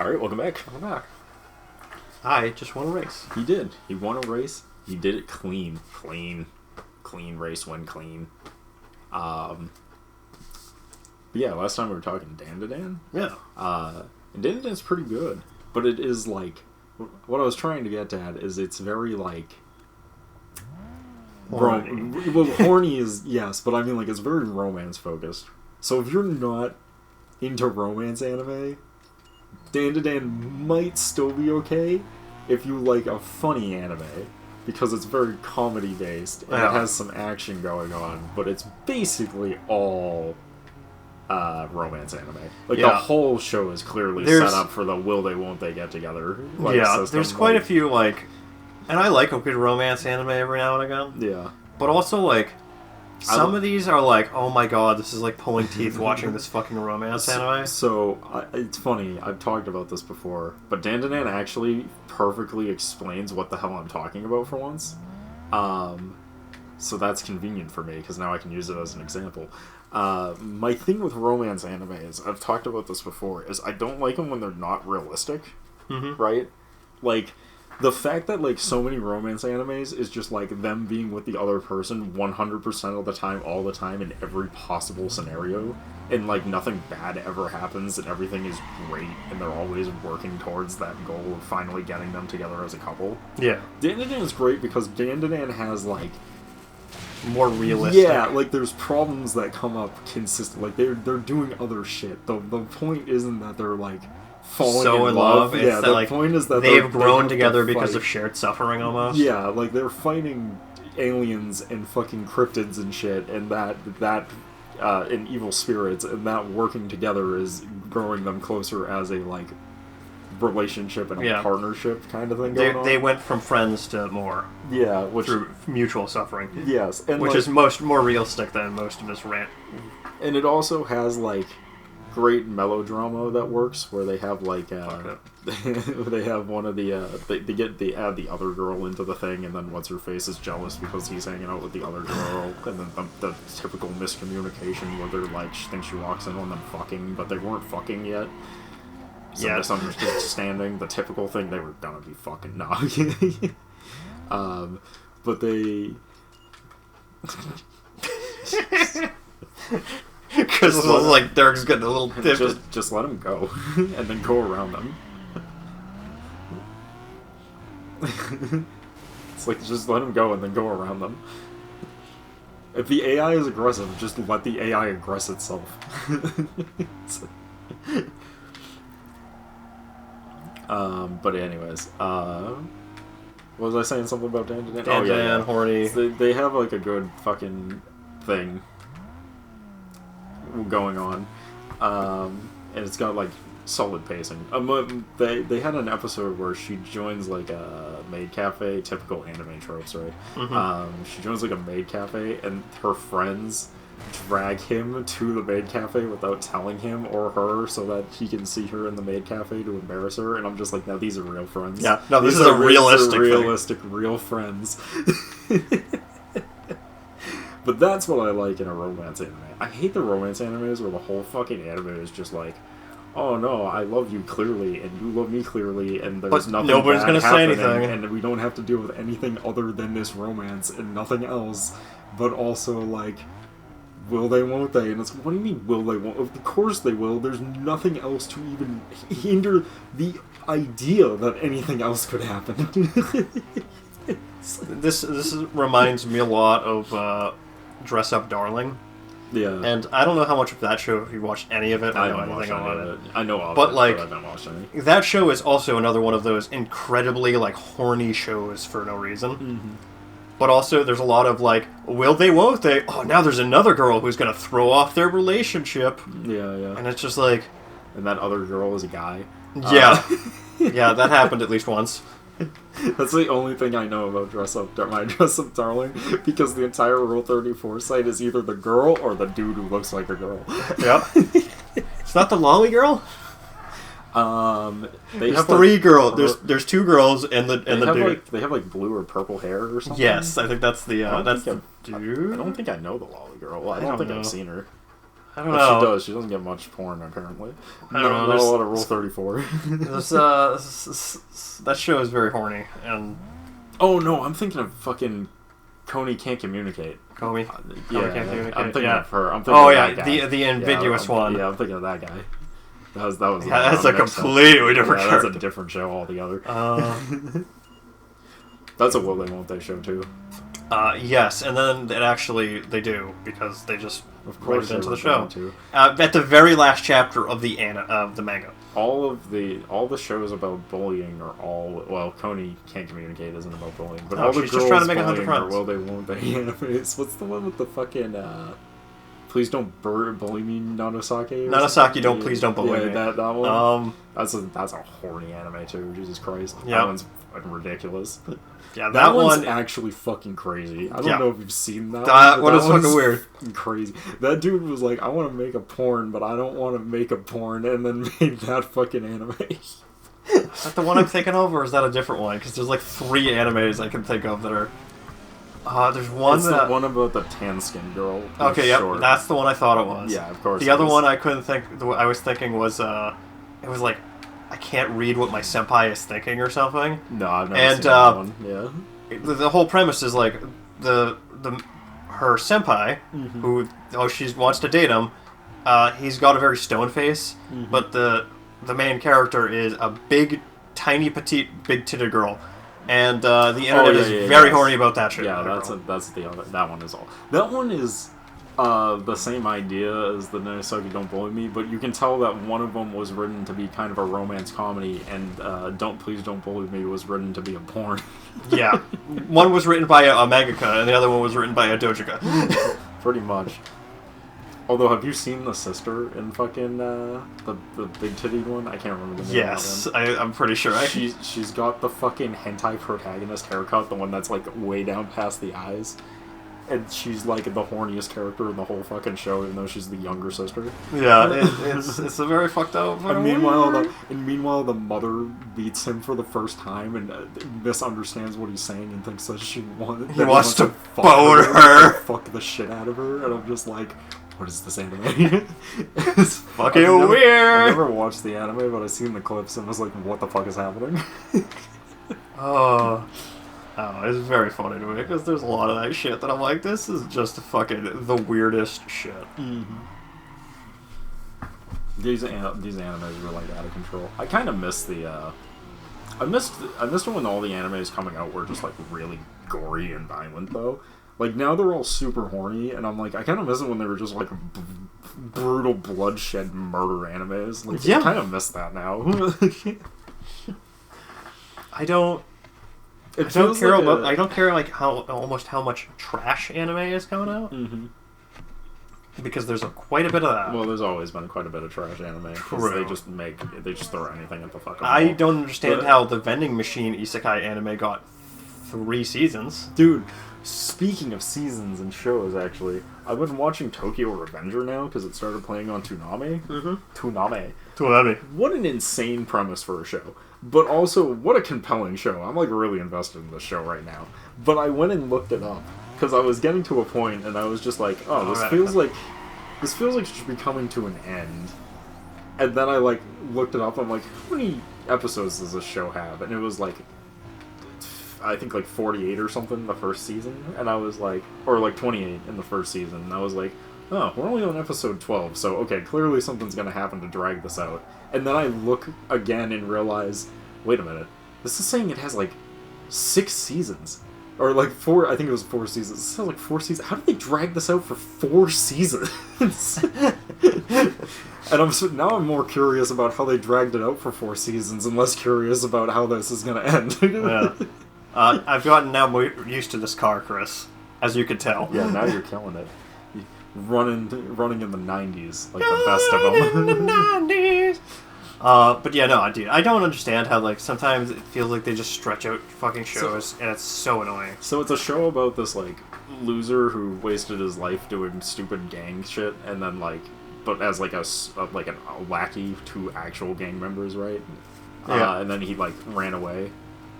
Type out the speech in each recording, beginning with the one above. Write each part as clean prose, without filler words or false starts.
Alright, welcome back. I just won a race. He did. He won a race. He did it clean. Clean race, win clean. But yeah, last time we were talking Dan. Yeah. And Dan pretty good. But it is like, what I was trying to get at is it's very like... Horny. Well, horny is, yes, but I mean like it's very romance focused. So if you're not into romance anime, Dan might still be okay if you like a funny anime, because it's very comedy based and it has some action going on, but it's basically all romance anime. Like the whole show is clearly set up for the will they won't they get together. System. There's quite a few like, and I like a good romance anime every now and again. Yeah, but also like. Some of these are like, oh my god, this is like pulling teeth watching this fucking romance anime. So, it's funny, I've talked about this before, but Dan actually perfectly explains what the hell I'm talking about for once. So that's convenient for me, because now I can use it as an example. My thing with romance anime is, I've talked about this before, is I don't like them when they're not realistic, right? Like... The fact that, like, so many romance animes is just, like, them being with the other person 100% of the time, all the time, in every possible scenario, and, like, nothing bad ever happens, and everything is great, and they're always working towards that goal of finally getting them together as a couple. Yeah. Dan is great because Dan has, like... more realistic. Yeah, like, there's problems that come up consistently. Like, they're doing other shit. The point isn't that they're, like... so in love. It's yeah, that, the like, they've grown together because of shared suffering, almost. Yeah, like, they're fighting aliens and fucking cryptids and shit, and and evil spirits, and that working together is growing them closer as a, like, relationship and a partnership kind of thing going on. They went from friends to more. Yeah, through mutual suffering. Yes. And which is more realistic than most of this rant. And it also has, like... great melodrama that works, where they have like they have one of the they add the other girl into the thing, and then what's her face is jealous because he's hanging out with the other girl, and then the typical miscommunication where they're like, she thinks she walks in on them fucking, but they weren't fucking yet. So misunderstanding, the typical thing, they were gonna be fucking but they because it was like Derek's getting a little different. Just let him go, and then go around them. It's like, just let him go and then go around them. If the AI is aggressive, just let the AI aggress itself. But anyways, what was I saying? Something about Dan? Horny. They have like a good fucking thing going on, and it's got like solid pacing. They had an episode where she joins like a maid cafe, typical anime tropes, right? She joins like a maid cafe, and her friends drag him to the maid cafe without telling him or her, so that he can see her in the maid cafe to embarrass her. And I'm just like, now these are real friends. Yeah, no, this is a realistic real friends. But that's what I like in a romance anime. I hate the romance animes where the whole fucking anime is just like, oh no, I love you clearly, and you love me clearly, and there's nothing nobody's going to say anything, and we don't have to deal with anything other than this romance and nothing else. But also, like, will they, won't they? And it's, what do you mean, will they, won't? Of course they will. There's nothing else to even hinder the idea that anything else could happen. This reminds me a lot of Dress Up Darling. Yeah. And I don't know how much of that show, if you watched any of it. I know anything about it. I know of but it, like, but I haven't watched any. That show is also another one of those incredibly, like, horny shows for no reason. But also, there's a lot of, like, will they, won't they? Oh, now there's another girl who's going to throw off their relationship. Yeah. And it's just like... And that other girl is a guy. Yeah. Yeah, that happened at least once. That's the only thing I know about Dress Up Darling, because the entire Rule 34 site is either the girl or the dude who looks like a girl. Yep. It's not the lolly girl? There's three girls. There's two girls and the dude. Like, they have like blue or purple hair or something. Yes, I think that's the dude. I don't think I know the lolly girl. I don't think I've seen her. I don't If know. she does. She doesn't get much porn, apparently. I don't know, Not a there's- lot of Rule 34. That show is very horny, and Oh, no, I'm thinking of fucking Coney Can't Communicate. Comey. Yeah, Can't communicate, I'm thinking yeah. of her. I'm thinking Oh of yeah, that guy. the ambiguous I'm, one. Yeah, I'm thinking of that guy. That was. Yeah, that's a I'm mixed up. completely different Yeah, that's character. a different show altogether. Uh, That's a Will They Won't They show too. yes, and then they do because they just Of write course, it into they the were show. going to. At the very last chapter of the manga. All the shows about bullying are all well. Coney Can't Communicate isn't about bullying, but No, all the she's girls just trying to make 100 bullying are friends. Will They Won't They animes. What's the one with the fucking Please Don't Bully Me Nanosake? Nanosaki, don't please don't bully yeah, me. That one. Um, That's a horny anime too. Jesus Christ. Yeah. That one's fucking ridiculous. yeah, That one's one. actually fucking crazy. I don't Yeah. know if you've seen that. That one one is fucking one's weird. fucking crazy. That dude was like, I want to make a porn, but I don't want to make a porn, and then made that fucking anime. Is that the one I'm thinking of, or is that a different one? Because there's like 3 animes I can think of that are. There's one It's that. the one about the tan skin girl. who's Okay, yep, short. that's the one I thought it was. Yeah, of course. The it other is. one I couldn't think. I was thinking was it was like I can't read what my senpai is thinking or something. No, I've never And, seen that one. Yeah. The whole premise is like her senpai Mm-hmm. who she wants to date him. He's got a very stone face, Mm-hmm. but the main character is a big, tiny, petite, big-titted girl, and the internet is very horny about that shit. Yeah, that's the other. That one is all. That one is the same idea as the Nanosaki Don't Bully Me, but you can tell that one of them was written to be kind of a romance comedy, and Please Don't Bully Me was written to be a porn. Yeah, one was written by a mangaka, and the other one was written by a dojika. Pretty much. Although, have you seen the sister in fucking the big titty one? I can't remember the name Yes, of that one. I'm pretty sure. She's got the fucking hentai protagonist haircut, the one that's like way down past the eyes. And she's like the horniest character in the whole fucking show, even though she's the younger sister. Yeah, it's a very fucked up. And meanwhile, the mother beats him for the first time and misunderstands what he's saying and thinks that he wants to fuck bone her. fuck the shit out of her. And I'm just like, what is this anime? It's Fucking I've weird. never watched the anime, but I've seen the clips and was like, what the fuck is happening? Oh, it's very funny to me because there's a lot of that shit that I'm like, this is just fucking the weirdest shit. These animes were like out of control. I kind of miss the. I missed it when all the animes coming out were just like really gory and violent though. Like now they're all super horny, and I'm like, I kind of miss it when they were just like brutal bloodshed murder animes. Like, Yeah. I kind of miss that now. I don't care like how much trash anime is coming out because there's quite a bit of that. Well, there's always been quite a bit of trash anime. 'Cause True. They just throw anything at the fucking I wall. don't understand But- how the vending machine isekai anime got 3 seasons. Dude, speaking of seasons and shows, actually, I've been watching Tokyo Revenger now because it started playing on Toonami. Toonami. What an insane premise for a show. But also, what a compelling show. I'm, like, really invested in this show right now. But I went and looked it up because I was getting to a point and I was just like, oh, this feels like it should be coming to an end. And then I, like, looked it up. I'm like, how many episodes does this show have? And it was, like, I think like 48 or something the first season, and I was like, or like 28 in the first season, and I was like, oh, we're only on episode 12, so okay, clearly something's gonna happen to drag this out. And then I look again and realize, wait a minute, this is saying it has like 6 seasons. Or like 4, I think it was 4 seasons. This has like 4 seasons. How did they drag this out for 4 seasons? And now I'm more curious about how they dragged it out for 4 seasons and less curious about how this is gonna end. Yeah. I've gotten now used to this car, Chris, as you can tell. Yeah, now you're killing it. Running in the 90s, like the best of them. 90s. But yeah, no, dude, I don't understand how like sometimes it feels like they just stretch out fucking shows, and it's so annoying. So it's a show about this like loser who wasted his life doing stupid gang shit, and then like, but as like a lackey to actual gang members, right? Yeah. And then he like ran away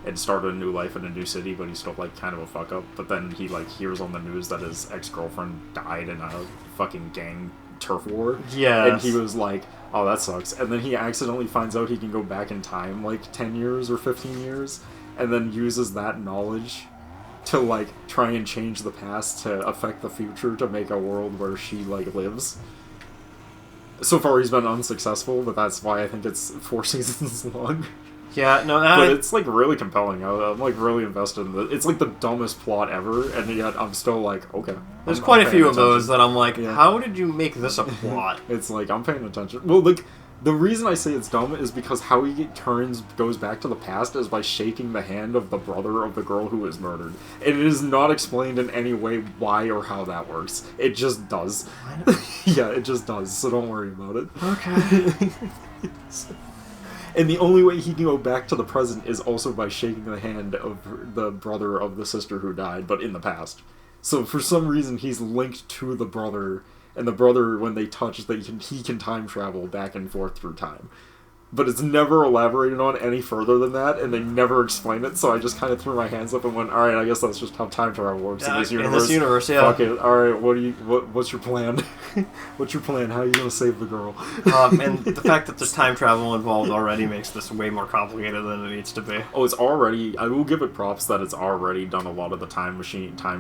and started a new life in a new city, but he's still like kind of a fuck up. But then he like hears on the news that his ex-girlfriend died in a fucking gang turf war. Yes. And he was like, oh, that sucks. And then he accidentally finds out he can go back in time, like, 10 years or 15 years, and then uses that knowledge to, like, try and change the past to affect the future to make a world where she, like, lives. So far he's been unsuccessful, but that's why I think it's 4 seasons long. Yeah, no, But it's, like, really compelling. I'm, like, really invested in it. It's, like, the dumbest plot ever, and yet I'm still like, okay. there's I'm quite a paying few of attention. those that I'm like, Yeah. how did you make this a plot? It's like, I'm paying attention. Well, like, the reason I say it's dumb is because how he goes back to the past is by shaking the hand of the brother of the girl who was murdered. And it is not explained in any way why or how that works. It just does. Yeah, it just does, so don't worry about it. Okay. And the only way he can go back to the present is also by shaking the hand of the brother of the sister who died, but in the past. So for some reason he's linked to the brother, and the brother, when they touch, he can time travel back and forth through time. But it's never elaborated on any further than that, and they never explain it, so I just kind of threw my hands up and went, alright, I guess that's just how time travel works in this universe. In this universe, yeah. Fuck it. Alright, what's your plan? What's your plan? How are you gonna save the girl? And the fact that there's time travel involved already makes this way more complicated than it needs to be. Oh, it's already... I will give it props that it's already done a lot of the time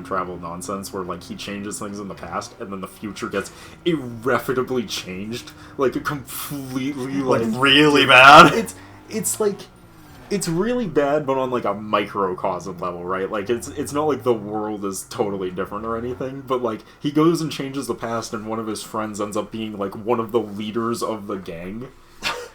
travel nonsense where, like, he changes things in the past and then the future gets irrefutably changed. Like, completely, like... really bad. It's like... It's really bad, but on, like, a microcosm level, right? Like, it's not like the world is totally different or anything, but, like, he goes and changes the past and one of his friends ends up being, like, one of the leaders of the gang.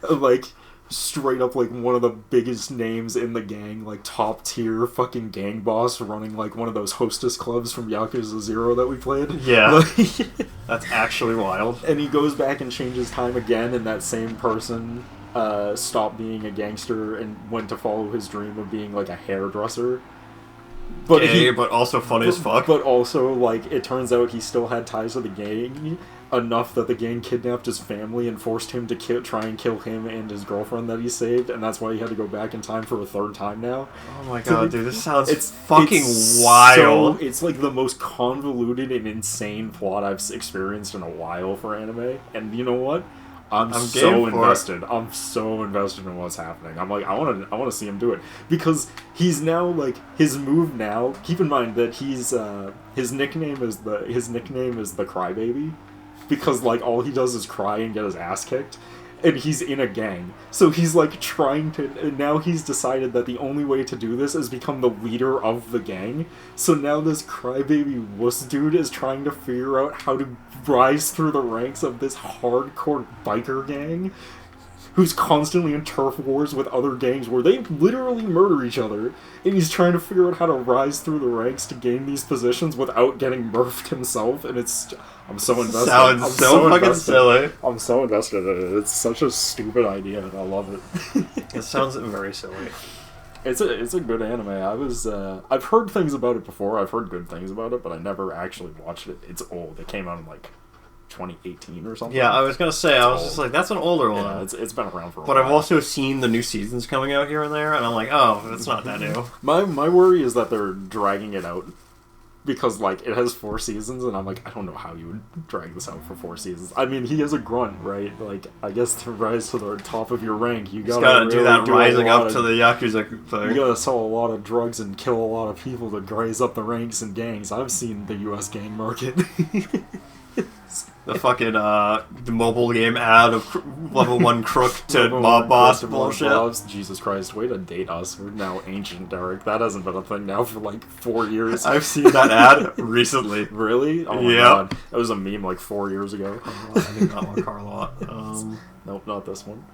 Like... straight up, like, one of the biggest names in the gang, like, top tier fucking gang boss running, like, one of those hostess clubs from Yakuza 0 that we played. Yeah. Like, That's actually wild. and he goes back and changes time again, and that same person stopped being a gangster and went to follow his dream of being, like, a hairdresser. But Gay, but also funny as fuck. But also, like, it turns out he still had ties to the gang enough that the gang kidnapped his family and forced him to try and kill him and his girlfriend that he saved, and that's why he had to go back in time for a third time now. Oh my god, dude, this sounds It's fucking it's wild. It's like the most convoluted and insane plot I've experienced in a while for anime, and you know what? I'm so game for invested. I'm so invested in what's happening. I'm like, I want to see him do it because he's now like his move now. Keep in mind that he's his nickname is the Crybaby, because like all he does is cry and get his ass kicked, and he's in a gang. So he's like trying to, and now he's decided that the only way to do this is become the leader of the gang. So now this crybaby wuss dude is trying to figure out how to rise through the ranks of this hardcore biker gang who's constantly in turf wars with other gangs where they literally murder each other, and he's trying to figure out how to rise through the ranks to gain these positions without getting murfed himself, and it's... I'm so invested. Sounds I'm so fucking invested. silly. I'm so invested in it. It's such a stupid idea, and I love it. It sounds very silly. It's a good anime. I've heard things about it before. I've heard good things about it, but I never actually watched it. It's old. It came out in like 2018 or something. Yeah, I was gonna say, I was old. just like, that's an older one. Yeah, it's been around for a But while. I've also seen the new seasons coming out here and there, and I'm like, oh, that's not that new. My worry is that they're dragging it out. Because, like, it has 4 seasons, and I'm like, I don't know how you would drag this out for 4 seasons. I mean, he is a grunt, right? Like, I guess to rise to the top of your rank, you gotta do really that rising a lot up of, to the Yakuza thing. You gotta sell a lot of drugs and kill a lot of people to raise up the ranks and gangs. I've seen the US gang market. The fucking, the mobile game ad of level 1 crook to Level mob one boss Christopher Mob bullshit. Boss. Jesus Christ, way to date us. We're now ancient, Derek. That hasn't been a thing now for like 4 years. I've seen that ad recently. Really? Oh my Yep. god. That was a meme like 4 years ago. I do not want Carlot. Nope, not this one.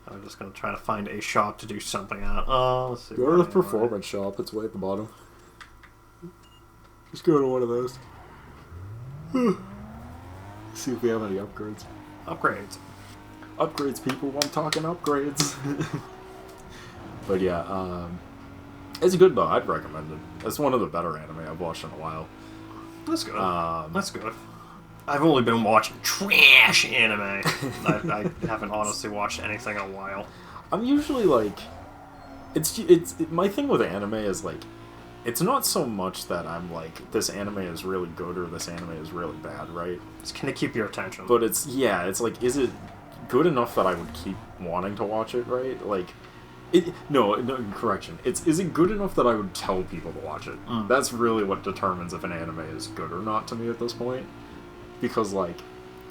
I'm just gonna try to find a shop to do something at. Let's see. Go to the performance shop. It's way at the bottom. Just go to one of those. See if we have any upgrades. Upgrades. Upgrades, people. I'm talking upgrades. But yeah, it's good though. I'd recommend it. It's one of the better anime I've watched in a while. That's good. That's good. I've only been watching trash anime. I haven't honestly watched anything in a while. I'm usually like, it's my thing with anime is like, it's not so much that I'm like, this anime is really good or this anime is really bad, right? It's gonna keep your attention. But it's like, is it good enough that I would keep wanting to watch it, right? Like, no, correction. Is it good enough that I would tell people to watch it? That's really what determines if an anime is good or not to me at this point. Because, like,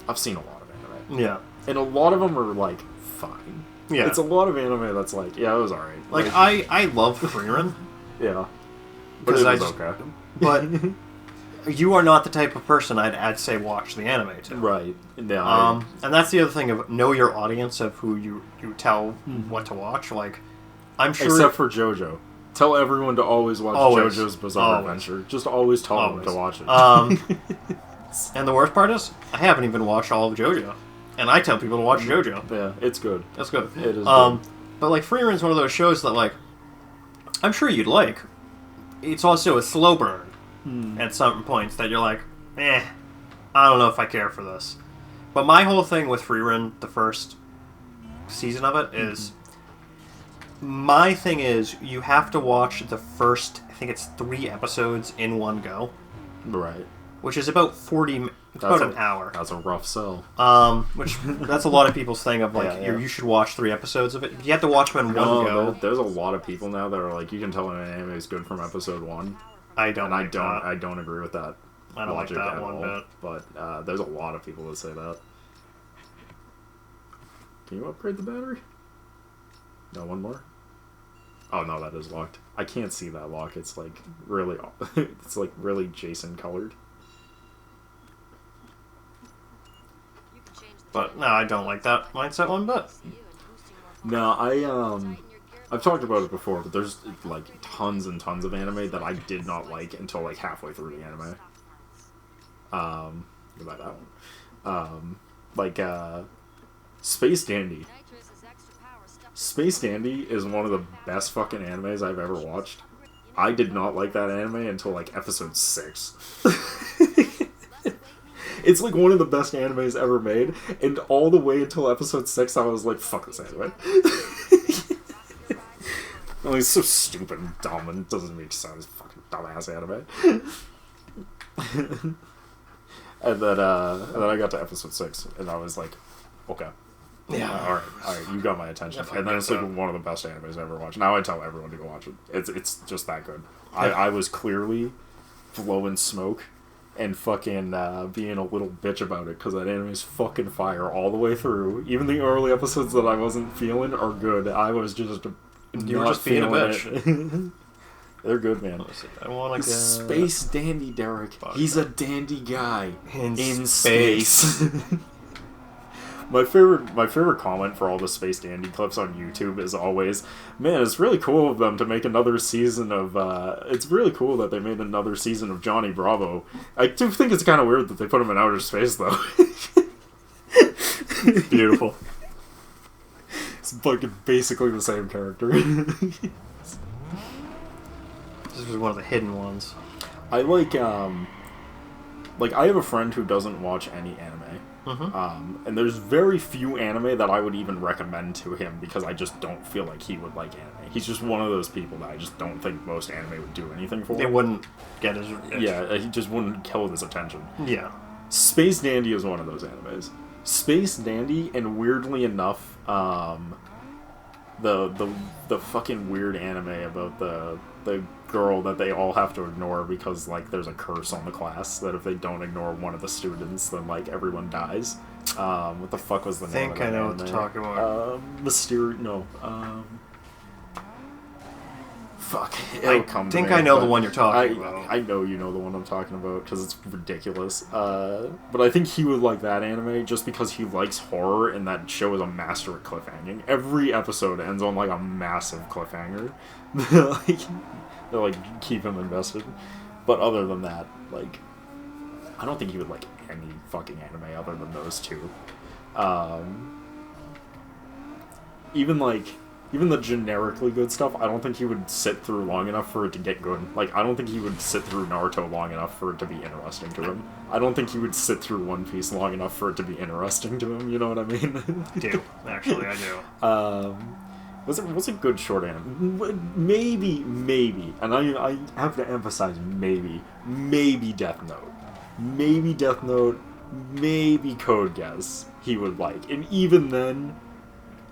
I've seen a lot of anime. Yeah. And a lot of them are, like, fine. Yeah. It's a lot of anime that's like, yeah, it was alright. Like, I love Frieren. Yeah. But it was okay. But you are not the type of person I'd say watch the anime to. Right. Yeah. And that's the other thing of know your audience of who you tell what to watch. Like, I'm sure... Except for JoJo. Tell everyone to always watch JoJo's Bizarre Adventure. Just always tell them to watch it. And the worst part is, I haven't even watched all of JoJo. And I tell people to watch JoJo. Yeah, it's good. That's good. It is good. But, like, Frieren's one of those shows that, like, I'm sure you'd like. It's also a slow burn at some points that you're like, I don't know if I care for this. But my whole thing with Frieren, the first season of it, is... My thing is, you have to watch the first, I think it's 3 episodes in one go. Right. Which is about 40... about an hour. That's a rough sell. Which, that's a lot of people's thing of, like, you should watch 3 episodes of it. You have to watch them in one go. There's a lot of people now that are like, you can tell an anime is good from episode 1. I don't agree with that. I don't like that one bit. But there's a lot of people that say that. Can you upgrade the battery? No, one more? Oh no, that is locked. I can't see that lock. It's like really, it's like really Jason colored. But no, I don't like that mindset one bit. No, I've talked about it before, but there's like tons and tons of anime that I did not like until like halfway through the anime. What about that one? Space Dandy. Space Dandy is one of the best fucking animes I've ever watched. I did not like that anime until like episode 6. It's like one of the best animes ever made, and all the way until episode 6 I was like, fuck this anime. Well, it's so stupid and dumb and doesn't make sense. Fucking dumbass anime. and then I got to episode 6 and I was like, okay. Yeah. Alright, you got my attention. And then it's like one of the best animes I've ever watched. Now I tell everyone to go watch it. It's just that good. I was clearly blowing smoke and fucking being a little bitch about it because that anime is fucking fire all the way through. Even the early episodes that I wasn't feeling are good. I was just you were just being a bitch. They're good, man. I want to Space Dandy, Derek. He's a dandy guy in space. My favorite comment for all the Space Dandy clips on YouTube is always, man, it's really cool of them to make another season of, it's really cool that they made another season of Johnny Bravo. I do think it's kind of weird that they put him in outer space, though. Beautiful. It's fucking basically the same character. This was one of the hidden ones. I like I have a friend who doesn't watch any anime. And there's very few anime that I would even recommend to him because I just don't feel like he would like anime. He's just one of those people that I just don't think most anime would do anything for. They wouldn't get his... Yeah, he just wouldn't kill his attention. Yeah. Space Dandy is one of those animes. Space Dandy, and weirdly enough, the fucking weird anime about the girl that they all have to ignore because like there's a curse on the class that if they don't ignore one of the students then like everyone dies. What the fuck was the name of that I know anime? what to talk about. Fuck. I think I know the one you're talking about. I know you know the one I'm talking about because it's ridiculous. But I think he would like that anime just because he likes horror and that show is a master at cliffhanging. Every episode ends on like a massive cliffhanger. They like keep him invested. But other than that, like I don't think he would like any fucking anime other than those two. Even the generically good stuff, I don't think he would sit through long enough for it to get good. Like, I don't think he would sit through Naruto long enough for it to be interesting to him. I don't think he would sit through One Piece long enough for it to be interesting to him, you know what I mean? I do. Actually, I do. What's a good short anime? Maybe, and I have to emphasize maybe Death Note, maybe Code Geass he would like, and even then,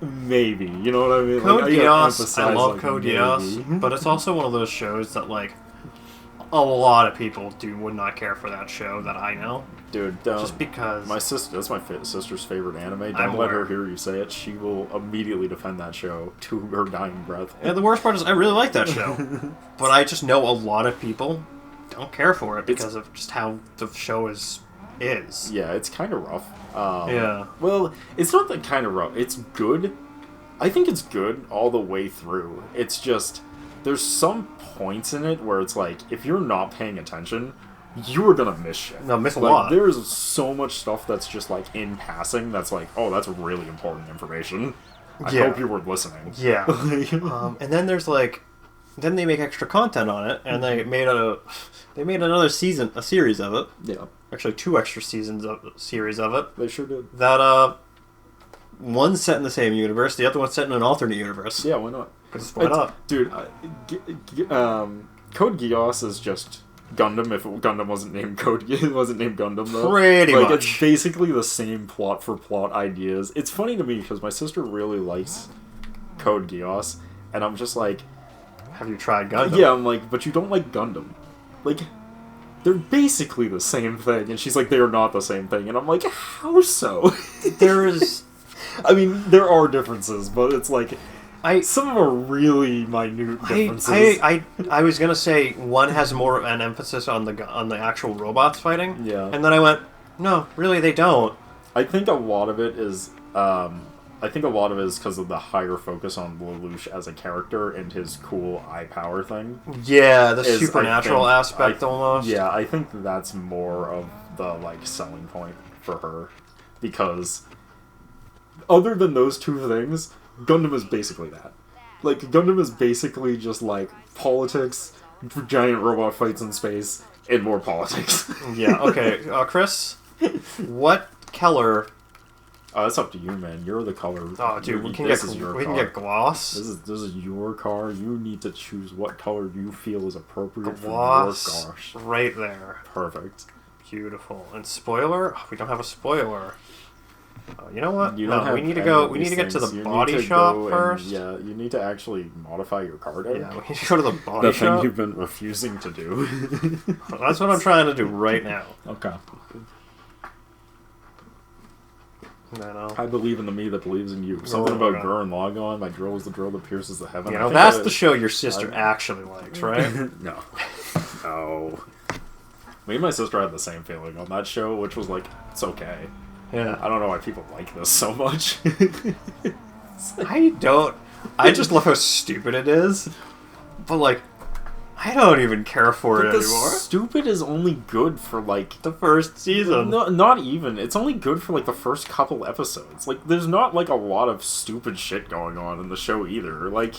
maybe, you know what I mean? Code like, Geass, I love like, Code maybe. Geass, but it's also one of those shows that like a lot of people would not care for that show that I know. Dude, don't. Just because That's my sister's favorite anime. Don't I'm let her aware. hear you say it. She will immediately defend that show to her dying breath. Yeah, the worst part is I really like that show, but I just know a lot of people don't care for it because of just how the show is. Yeah, it's kind of rough. Yeah. Well, it's not that kind of rough. It's good. I think it's good all the way through. It's just there's some points in it where it's like if you're not paying attention, you are gonna miss shit. No, miss a like, lot. There's so much stuff that's just like in passing. That's like, oh, that's really important information. I Yeah. hope you were listening. Yeah. And then there's like, then they make extra content on it, and they made another season, a series of it. Yeah, Actually, 2 extra series of it. they sure did. That one's set in the same universe, the other one's set in an alternate universe. Yeah, why not? Because why not? Dude, Code Geass is just Gundam if Gundam wasn't named wasn't named Gundam though. Pretty like, much. It's basically the same plot for plot ideas. It's funny to me because my sister really likes Code Geass, and I'm just like, Have you tried Gundam? yeah, I'm like, but you don't like Gundam. Like, they're basically the same thing, and she's like, they are not the same thing, and I'm like, how so? There is. I mean, there are differences, but it's like, I some of them are really minute differences. I was gonna say one has more an emphasis on the actual robots fighting. Yeah. And then I went, no, really they don't. I think a lot of it is because of the higher focus on Lelouch as a character and his cool eye power thing. Yeah, the is, supernatural I think- aspect almost. Yeah, I think that's more of the like selling point for her, because other than those two things, Gundam is basically that. Like, Gundam is basically just like politics, giant robot fights in space, and more politics. Yeah. Okay, Chris, what Keller? It's up to you, man. You're the color. Oh, dude, we can This is your car. get gloss. This is your car. You need to choose what color you feel is appropriate Gloss for your car. right there. Perfect. Beautiful. And spoiler? Oh, we don't have a spoiler. You know what? You don't have we need to any go. of We need these to get to the things. You body need to shop go and- first. yeah, you need to actually modify your car. Derek. Yeah, we need to go to the body The shop. thing you've been refusing to do. That's what I'm trying to do right now. Okay. I I believe in the me that believes in you. Something about Gurren Lagann. My drill is the drill that pierces the heaven. You I know, think that's I- the show your sister actually likes, right? No. No. Me and my sister had the same feeling on that show, which was like, it's okay. Yeah. I don't know why people like this so much. I don't. I just love how stupid it is. But, like, I don't even care for But it the anymore. stupid is only good for like The first season. no, not even. It's only good for like the first couple episodes. Like, there's not like a lot of stupid shit going on in the show either. Like,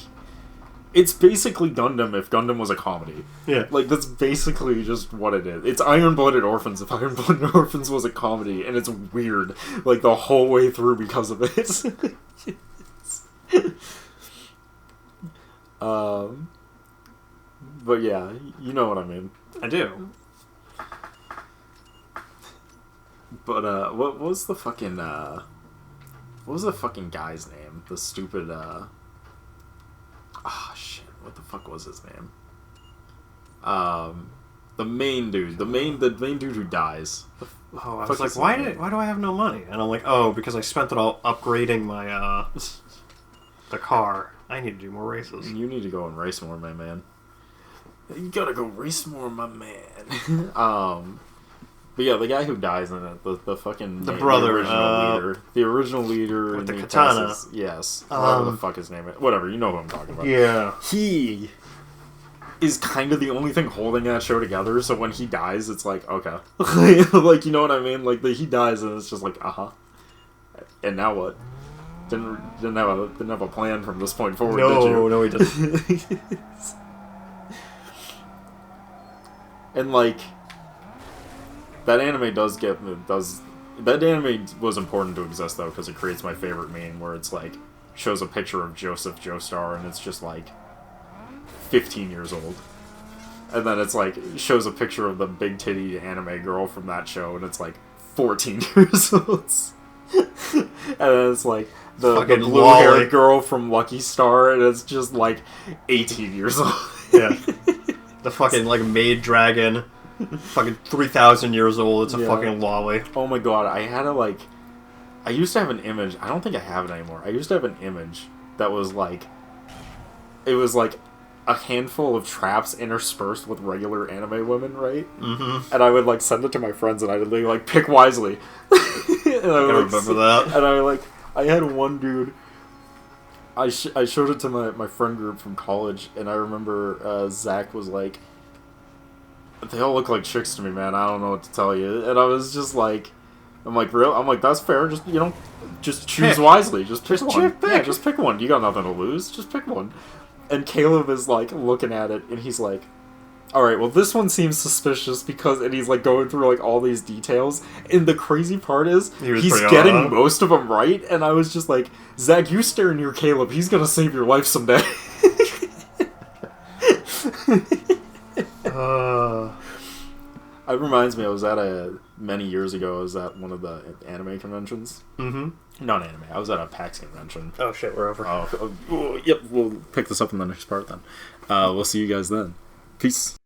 it's basically Gundam if Gundam was a comedy. Yeah. Like, that's basically just what it is. It's Iron-Blooded Orphans if Iron-Blooded Orphans was a comedy, and it's weird, like, the whole way through because of it. But yeah, you know what I mean. I do. But, what was the fucking, what was the fucking guy's name? The stupid, shit, what the fuck was his name? The main dude who dies. Oh, I Fuck was like, is why his name? do I have no money? And I'm like, oh, because I spent it all upgrading my the car. I need to do more races. You need to go and race more, my man. You gotta go race more, my man. But yeah, the guy who dies in it, the fucking The brother, the original leader with the in katana. Texas, yes, whatever the fuck his name is, whatever, you know who I'm talking about. Yeah. He is kind of the only thing holding that show together. So when he dies, it's like, okay, like, you know what I mean? Like, he dies, and it's just like, and now what? Didn't have a plan from this point forward. Did you? No, he doesn't. And like, that anime that anime was important to exist though, because it creates my favorite meme where it's like, shows a picture of Joseph Joestar, and it's just like 15 years old. And then it's like shows a picture of the big titty anime girl from that show, and it's like 14 years old. And then it's like the blue haired girl from Lucky Star, and it's just like 18 years old. Yeah. The fucking like maid dragon, fucking 3,000 years old. It's a fucking lolly. Oh my god, I used to have an image. I don't think I have it anymore. I used to have an image that was like, it was like a handful of traps interspersed with regular anime women, right? Mm-hmm. And I would like send it to my friends, and I would like pick wisely. And I remember that. And I had one dude. I showed it to my friend group from college, and I remember Zach was like, "They all look like chicks to me, man. I don't know what to tell you." And I was just like, "I'm like, real? I'm like, that's fair. Just just choose wisely. Just pick one. Yeah, just pick one. You got nothing to lose. Just pick one." And Caleb is like looking at it, and he's like, "All right, well, this one seems suspicious because," and he's like going through like all these details. And the crazy part is he's getting most of them right. And I was just like, "Zach, you stare near Caleb. He's gonna save your life someday." It reminds me, I was at many years ago, I was at one of the anime conventions. Mm-hmm. Not anime, I was at a PAX convention. Oh shit, we're over. Yep, we'll pick this up in the next part then. We'll see you guys then. Peace.